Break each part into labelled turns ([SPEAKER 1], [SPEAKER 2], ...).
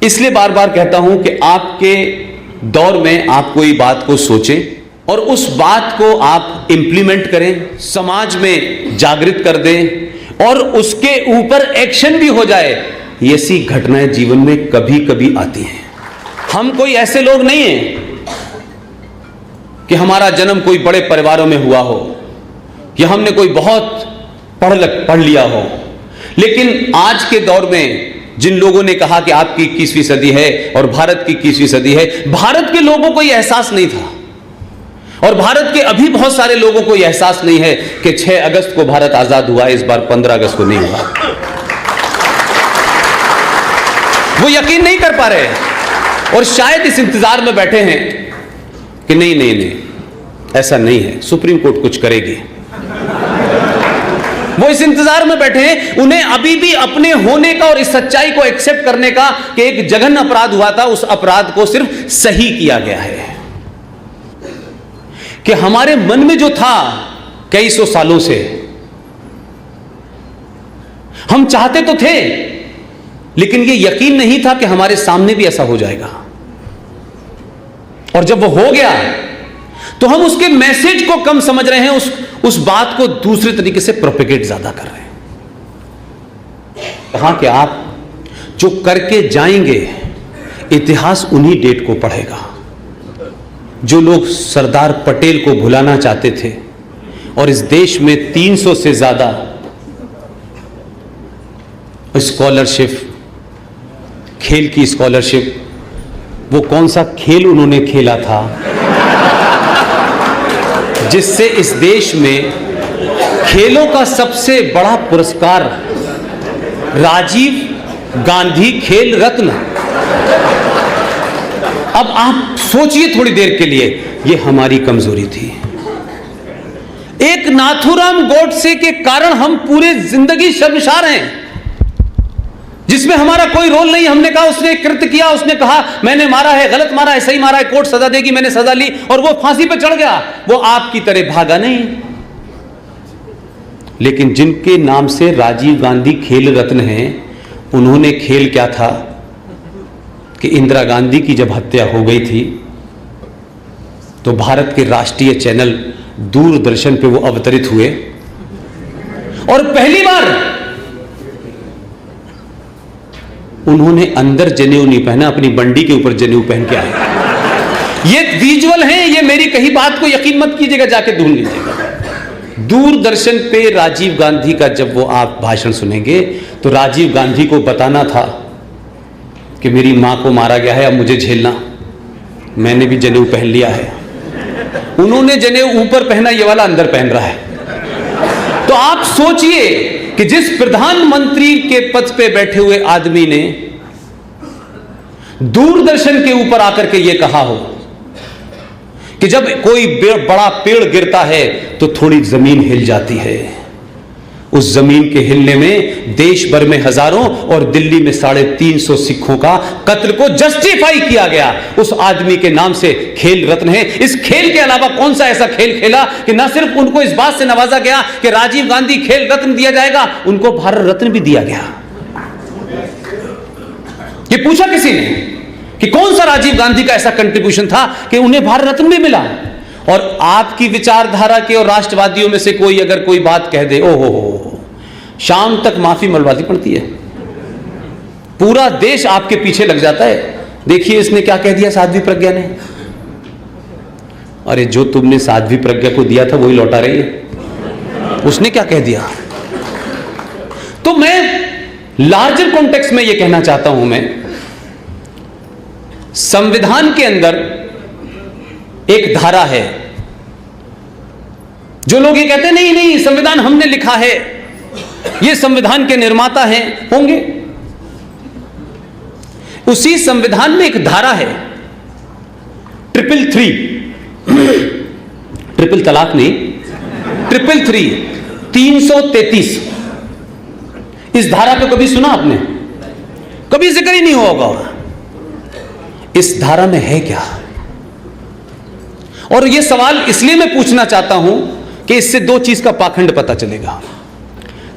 [SPEAKER 1] इसलिए बार बार कहता हूं कि आपके दौर में आप कोई बात को सोचें और उस बात को आप इंप्लीमेंट करें, समाज में जागृत कर दें और उसके ऊपर एक्शन भी हो जाए। ऐसी घटनाएं जीवन में कभी कभी आती हैं। हम कोई ऐसे लोग नहीं हैं कि हमारा जन्म कोई बड़े परिवारों में हुआ हो या हमने कोई बहुत पढ़ लिया हो, लेकिन आज के दौर में जिन लोगों ने कहा कि आपकी 21वीं सदी है और भारत की 21वीं सदी है, भारत के लोगों को यह एहसास नहीं था और भारत के अभी बहुत सारे लोगों को यह एहसास नहीं है कि 6 अगस्त को भारत आजाद हुआ, इस बार 15 अगस्त को नहीं हुआ। वो यकीन नहीं कर पा रहे और शायद इस इंतजार में बैठे हैं कि नहीं ऐसा नहीं है, सुप्रीम कोर्ट कुछ करेगी। वो इस इंतजार में बैठे हैं, उन्हें अभी भी अपने होने का और इस सच्चाई को एक्सेप्ट करने का कि एक जघन्य अपराध हुआ था, उस अपराध को सिर्फ सही किया गया है। कि हमारे मन में जो था कई सौ सालों से, हम चाहते तो थे लेकिन ये यकीन नहीं था कि हमारे सामने भी ऐसा हो जाएगा। और जब वो हो गया तो हम उसके मैसेज को कम समझ रहे हैं, उस बात को दूसरे तरीके से प्रोपेगेट ज्यादा कर रहे हैं। कहा कि आप जो करके जाएंगे इतिहास उन्हीं डेट को पढ़ेगा। जो लोग सरदार पटेल को भुलाना चाहते थे और इस देश में 300 से ज्यादा स्कॉलरशिप, खेल की स्कॉलरशिप, वो कौन सा खेल उन्होंने खेला था जिससे इस देश में खेलों का सबसे बड़ा पुरस्कार राजीव गांधी खेल रत्न। अब आप सोचिए थोड़ी देर के लिए, ये हमारी कमजोरी थी। एक नाथूराम गोडसे के कारण हम पूरे जिंदगी शर्मसार हैं, जिसमें हमारा कोई रोल नहीं। हमने कहा उसने कृत्य किया, उसने कहा मैंने मारा है, गलत मारा है, सही मारा है, कोर्ट सजा देगी, मैंने सजा ली और वो फांसी पे चढ़ गया। वो आपकी तरह भागा नहीं। लेकिन जिनके नाम से राजीव गांधी खेल रत्न है, उन्होंने खेल क्या था कि इंदिरा गांधी की जब हत्या हो गई थी तो भारत के राष्ट्रीय चैनल दूरदर्शन पे वो अवतरित हुए और पहली बार उन्होंने अंदर जनेऊ नहीं पहना, अपनी बंडी के ऊपर जनेऊ पहन के आए। ये विजुअल है, ये मेरी कही बात को यकीन मत कीजिएगा, जाके ढूंढ लीजिएगा। दूरदर्शन पे राजीव गांधी का जब वो आप भाषण सुनेंगे तो राजीव गांधी को बताना था कि मेरी मां को मारा गया है, अब मुझे झेलना, मैंने भी जनेऊ पहन लिया है। उन्होंने जनेऊ ऊपर पहना, ये वाला अंदर पहन रहा है। तो आप सोचिए कि जिस प्रधानमंत्री के पद पे बैठे हुए आदमी ने दूरदर्शन के ऊपर आकर के यह कहा हो कि जब कोई बड़ा पेड़ गिरता है तो थोड़ी जमीन हिल जाती है, उस जमीन के हिलने में देश भर में हजारों और दिल्ली में 350 सिखों का कत्ल को जस्टिफाई किया गया उस आदमी के नाम से खेल रत्न है। इस खेल के अलावा कौन सा ऐसा खेल खेला कि न सिर्फ उनको इस बात से नवाजा गया कि राजीव गांधी खेल रत्न दिया जाएगा, उनको भारत रत्न भी दिया गया। ये पूछा किसी ने कि कौन सा राजीव गांधी का ऐसा कंट्रीब्यूशन था कि उन्हें भारत रत्न भी मिला। और आपकी विचारधारा के और राष्ट्रवादियों में से कोई अगर कोई बात कह दे, ओहो, शाम तक माफी मलवानी पड़ती है, पूरा देश आपके पीछे लग जाता है। देखिए इसने क्या कह दिया साध्वी प्रज्ञा ने। अरे जो तुमने साध्वी प्रज्ञा को दिया था वही लौटा रही है, उसने क्या कह दिया। तो मैं लार्जर कॉन्टेक्स्ट में यह कहना चाहता हूं, मैं संविधान के अंदर एक धारा है। जो लोग ये कहते हैं नहीं संविधान हमने लिखा है, ये संविधान के निर्माता हैं, होंगे, उसी संविधान में एक धारा है 333, ट्रिपल तलाक नहीं, 333, 333। इस धारा को कभी सुना आपने? कभी जिक्र ही नहीं हुआ होगा। इस धारा में है क्या? और यह सवाल इसलिए मैं पूछना चाहता हूं कि इससे दो चीज का पाखंड पता चलेगा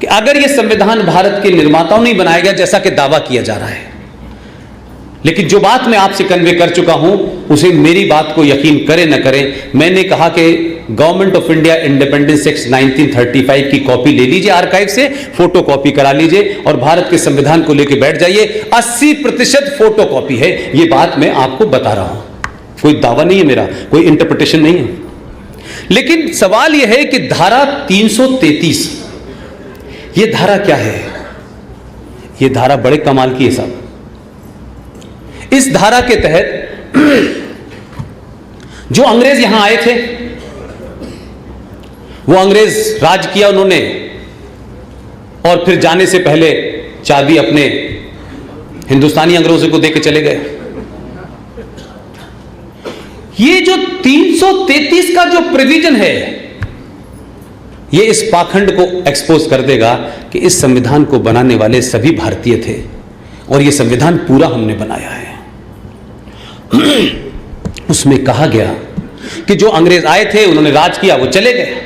[SPEAKER 1] कि अगर यह संविधान भारत के निर्माताओं ने बनाया गया जैसा कि दावा किया जा रहा है, लेकिन जो बात मैं आपसे कन्वे कर चुका हूं, उसे मेरी बात को यकीन करें न करें, मैंने कहा कि government of India independence act 1935 की कॉपी ले लीजिए आर्काइव से, फोटो कॉपी करा लीजिए और भारत के संविधान को लेकर बैठ जाइए। 80% फोटो कॉपी है। यह बात मैं आपको बता रहा हूं, कोई दावा नहीं है मेरा, कोई इंटरप्रिटेशन नहीं है। लेकिन सवाल यह है कि धारा 333, यह धारा क्या है? यह धारा बड़े कमाल की है साहब। इस धारा के तहत जो अंग्रेज यहां आए थे, वो अंग्रेज राज किया उन्होंने, और फिर जाने से पहले चाबी अपने हिंदुस्तानी अंग्रेजों को देके चले गए। ये जो 333 का जो प्रोविजन है, ये इस पाखंड को एक्सपोज कर देगा कि इस संविधान को बनाने वाले सभी भारतीय थे और ये संविधान पूरा हमने बनाया है। उसमें कहा गया कि जो अंग्रेज आए थे, उन्होंने राज किया, वो चले गए,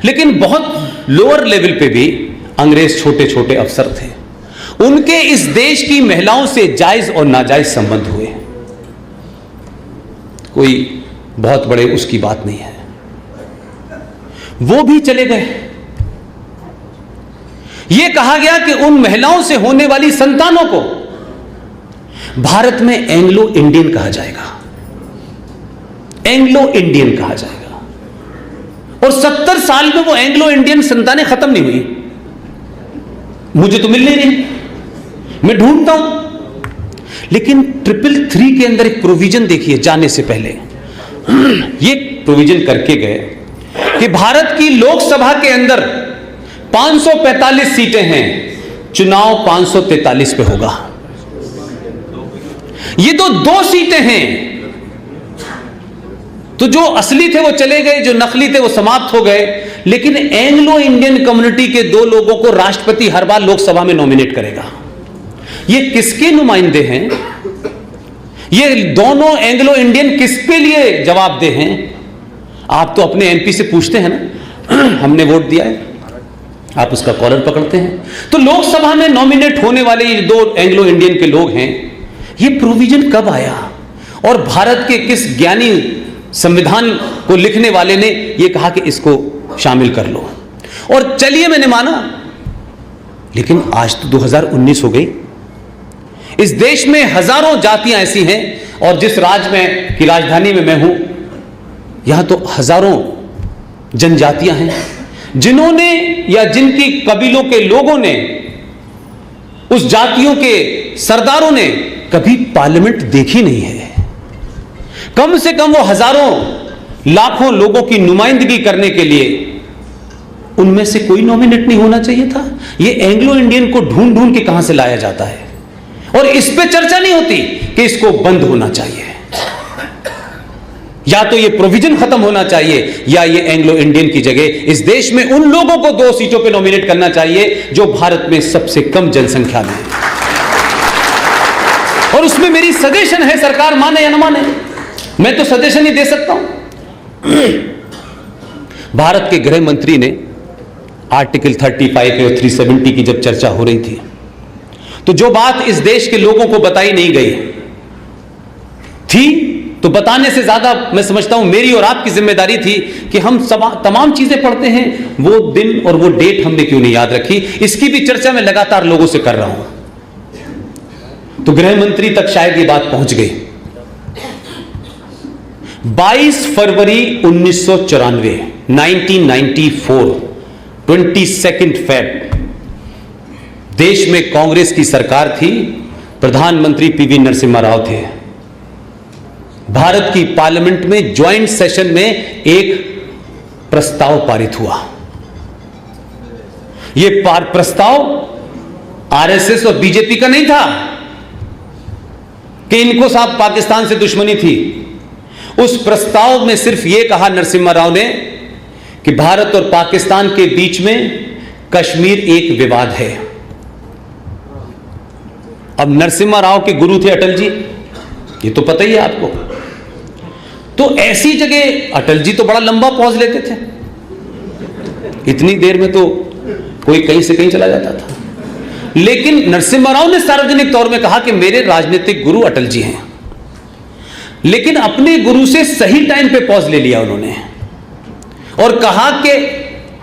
[SPEAKER 1] लेकिन बहुत लोअर लेवल पे भी अंग्रेज छोटे छोटे अफसर थे, उनके इस देश की महिलाओं से जायज और नाजायज संबंध हुए। कोई बहुत बड़े उसकी बात नहीं है, वो भी चले गए। यह कहा गया कि उन महिलाओं से होने वाली संतानों को भारत में एंग्लो इंडियन कहा जाएगा, एंग्लो इंडियन कहा जाएगा। और 70 साल में वो एंग्लो इंडियन संतानें खत्म नहीं हुई, मुझे तो मिल नहीं रही, मैं ढूंढता हूं। लेकिन 333 के अंदर एक प्रोविजन देखिए, जाने से पहले ये प्रोविजन करके गए कि भारत की लोकसभा के अंदर 545 सीटें हैं, चुनाव 543 पे होगा। ये तो 2 सीटें हैं, तो जो असली थे वो चले गए, जो नकली थे वो समाप्त हो गए। लेकिन एंग्लो इंडियन कम्युनिटी के 2 लोगों को राष्ट्रपति हर बार लोकसभा में नॉमिनेट करेगा। ये किसके नुमाइंदे हैं? ये दोनों एंग्लो इंडियन किसके लिए जवाबदेह हैं? आप तो अपने एमपी से पूछते हैं ना, हमने वोट दिया है, आप उसका कॉलर पकड़ते हैं। तो लोकसभा में नॉमिनेट होने वाले ये 2 एंग्लो इंडियन के लोग हैं। ये प्रोविजन कब आया और भारत के किस ज्ञानी संविधान को लिखने वाले ने यह कहा कि इसको शामिल कर लो? और चलिए मैंने माना, लेकिन आज तो 2019 हो गई। इस देश में हजारों जातियां ऐसी हैं, और जिस राज्य में की राजधानी में मैं हूं, यहां तो हजारों जनजातियां हैं जिन्होंने या जिनकी कबीलों के लोगों ने, उस जातियों के सरदारों ने कभी पार्लियामेंट देखी नहीं है। कम से कम वो हजारों लाखों लोगों की नुमाइंदगी करने के लिए उनमें से कोई नॉमिनेट नहीं होना चाहिए था। ये एंग्लो इंडियन को ढूंढ ढूंढ के कहां से लाया जाता है, और इस पे चर्चा नहीं होती कि इसको बंद होना चाहिए, या तो ये प्रोविजन खत्म होना चाहिए, या ये एंग्लो इंडियन की जगह इस देश में उन लोगों को 2 सीटों पे नॉमिनेट करना चाहिए जो भारत में सबसे कम जनसंख्या में है। और उसमें मेरी सजेशन है, सरकार माने या न माने, मैं तो सजेशन ही दे सकता हूं। भारत के गृह मंत्री ने आर्टिकल 35 और 370 की जब चर्चा हो रही थी, तो जो बात इस देश के लोगों को बताई नहीं गई थी, तो बताने से ज्यादा मैं समझता हूं मेरी और आपकी जिम्मेदारी थी कि हम तमाम चीजें पढ़ते हैं, वो दिन और वो डेट हमने क्यों नहीं याद रखी। इसकी भी चर्चा मैं लगातार लोगों से कर रहा हूं। तो गृह मंत्री तक शायद ये बात पहुंच गई। 22 फरवरी 1994, 1994, 22 फेब, देश में कांग्रेस की सरकार थी, प्रधानमंत्री पीवी नरसिम्हा राव थे। भारत की पार्लियामेंट में ज्वाइंट सेशन में एक प्रस्ताव पारित हुआ। यह प्रस्ताव आरएसएस और बीजेपी का नहीं था कि इनको साहब पाकिस्तान से दुश्मनी थी। उस प्रस्ताव में सिर्फ यह कहा नरसिम्हा राव ने कि भारत और पाकिस्तान के बीच में कश्मीर एक विवाद है। अब नरसिम्हा राव के गुरु थे अटल जी, ये तो पता ही है आपको। तो ऐसी जगह अटल जी तो बड़ा लंबा पॉज लेते थे, इतनी देर में तो कोई कहीं से कहीं चला जाता था। लेकिन नरसिम्हा राव ने सार्वजनिक तौर में कहा कि मेरे राजनीतिक गुरु अटल जी हैं, लेकिन अपने गुरु से सही टाइम पे पॉज ले लिया उन्होंने और कहा कि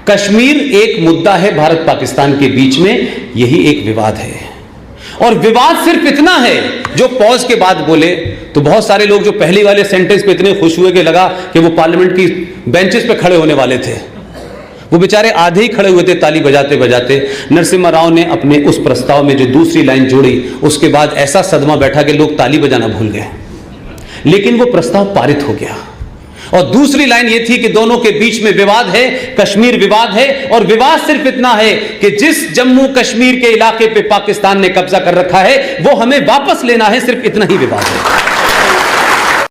[SPEAKER 1] कश्मीर एक मुद्दा है भारत पाकिस्तान के बीच में, यही एक विवाद है। और विवाद सिर्फ इतना है, जो पॉज के बाद बोले तो बहुत सारे लोग जो पहली वाले सेंटेंस पे इतने खुश हुए कि लगा कि वो पार्लियामेंट की बेंचेस पे खड़े होने वाले थे, वो बेचारे आधे ही खड़े हुए थे ताली बजाते बजाते। नरसिम्हा राव ने अपने उस प्रस्ताव में जो दूसरी लाइन जोड़ी, उसके बाद ऐसा सदमा बैठा कि लोग ताली बजाना भूल गए, लेकिन वो प्रस्ताव पारित हो गया। और दूसरी लाइन ये थी कि दोनों के बीच में विवाद है, कश्मीर विवाद है, और विवाद सिर्फ इतना है कि जिस जम्मू कश्मीर के इलाके पे पाकिस्तान ने कब्जा कर रखा है वो हमें वापस लेना है, सिर्फ इतना ही विवाद है।